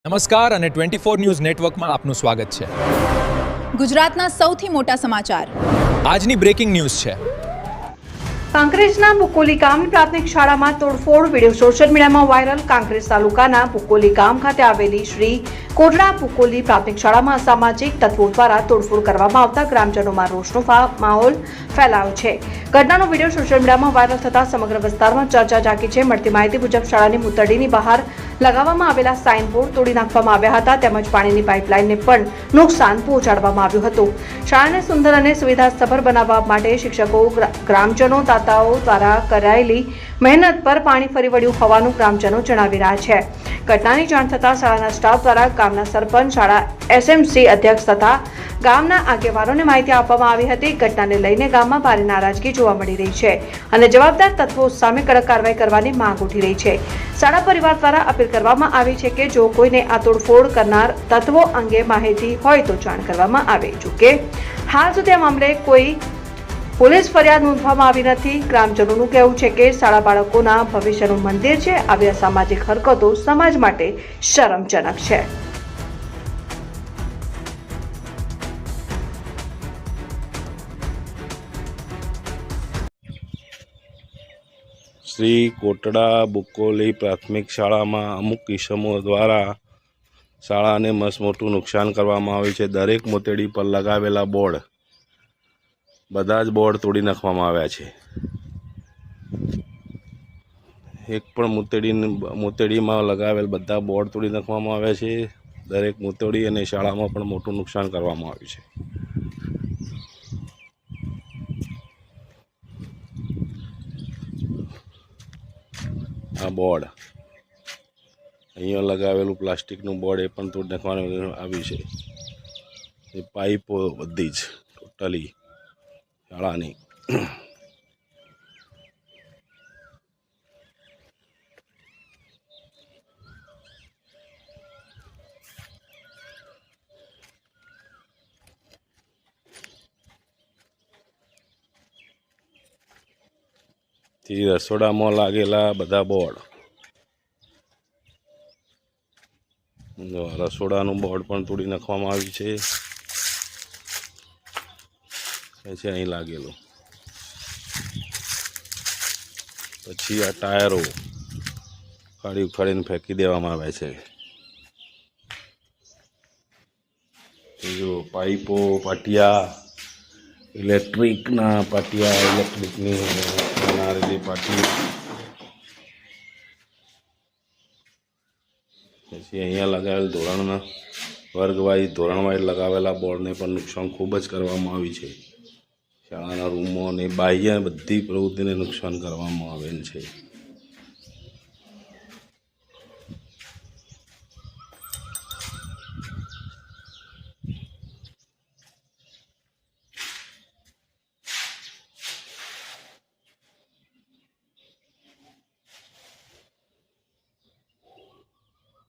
નમસ્કાર અને 24 ન્યૂઝ નેટવર્કમાં આપનું સ્વાગત છે। ગુજરાતના સૌથી મોટા સમાચાર આજની બ્રેકિંગ ન્યૂઝ છે। કાંકરેજના બુકોલી ગામની પ્રાથમિક શાળામાં તોડફોડ વિડીયો સોશિયલ મીડિયામાં વાયરલ। કાંકરેજ તાલુકાના બુકોલી ગામ ખાતે આવેલી શ્રી કોટડા બુકોલી પ્રાથમિક શાળામાં અસામાજિક તત્વો દ્વારા તોડફોડ કરવામાં આવતા ગ્રામજનોમાં રોષનો માહોલ ફેલાયો છે। ઘટનાનો વિડીયો સોશિયલ મીડિયામાં વાયરલ થતા સમગ્ર વિસ્તારમાં ચર્ચા જાગી છે। મળતી માહિતી મુજબ શાળાની મૂતરડીની બહાર લગાવવામાં આવેલા સાઇનબોર્ડ તોડી નાખવામાં આવ્યા હતા તેમજ પાણીની પાઇપલાઇનને પણ નુકસાન પહોંચાડવામાં આવ્યું હતું। શાળાને સુંદર અને સુવિધાસભર બનાવવા માટે શિક્ષકો ગ્રામજનો તાતાઓ દ્વારા કરાયેલી મહેનત પર પાણી ફરી વળ્યું હોવાનું ગ્રામજનો જણાવી રહ્યા છે। ઘટનાની જાણ થતાં શાળાના સ્ટાફ દ્વારા ગામના સરપંચ શાળા એસએમસી અધ્યક્ષ તથા ગામના આગેવાનોને માહિતી આપવામાં આવી હતી। ઘટનાને લઈને ગામમાં ભારે નારાજગી જોવા મળી રહી છે અને જવાબદાર તત્વો સામે કડક કાર્યવાહી કરવાની માંગ ઉઠી રહી છે। શાળા પરિવાર દ્વારા અપીલ કરવામાં આવી છે કે જો કોઈને આ તોડફોડ કરનાર તત્વો અંગે માહિતી હોય તો જાણ કરવામાં આવે। જોકે હાલ સુધી આ મામલે કોઈ પોલીસ ફરિયાદ નોંધવામાં આવી નથી। ગ્રામજનોનું કહેવું છે કે શાળા બાળકોના ભવિષ્યનું મંદિર છે। આવી અસામાજિક હરકતો સમાજ માટે શરમજનક છે। શ્રી કોટડા બુકોલી પ્રાથમિક શાળામાં અમુક કિસ્મો દ્વારા શાળાને મસ્ત મોટું નુકસાન કરવામાં આવ્યું છે। દરેક મોતેડી પર લગાવેલા બોર્ડ બધા જ બોર્ડ તોડી નાખવામાં આવ્યા છે। એક પણ મોતેડીમાં લગાવેલ બધા બોર્ડ તોડી નાખવામાં આવ્યા છે। દરેક મોતેડી અને શાળામાં પણ મોટું નુકસાન કરવામાં આવ્યું છે। આ બોર્ડ અહીંયા લગાવેલું પ્લાસ્ટિકનું બોર્ડ એ પણ તોડી નાખવાનું આવ્યું છે। એ પાઇપો બધી જ ટોટલી શાળાની રસોડામાં લાગેલા બધા બોર્ડ રસોડાનું બોર્ડ પણ તોડી નાખવામાં આવ્યું છે। પછી અહીં લાગેલું પછી આ ટાયરો ઉખાડીને ફેંકી દેવામાં આવ્યા છે। જો પાઇપો પાટિયા ઇલેક્ટ્રિકના પાટિયા ઇલેક્ટ્રિકની બનાવેલી પાટી પછી અહીંયા લગાવેલ ધોરણના વર્ગવાઇઝ ધોરણવાઇઝ લગાવેલા બોર્ડને પણ નુકસાન ખૂબ જ કરવામાં આવ્યું છે। શાળાના રૂમો અને બાહ્ય બધી પ્રવૃત્તિને નુકસાન કરવામાં આવેલ છે।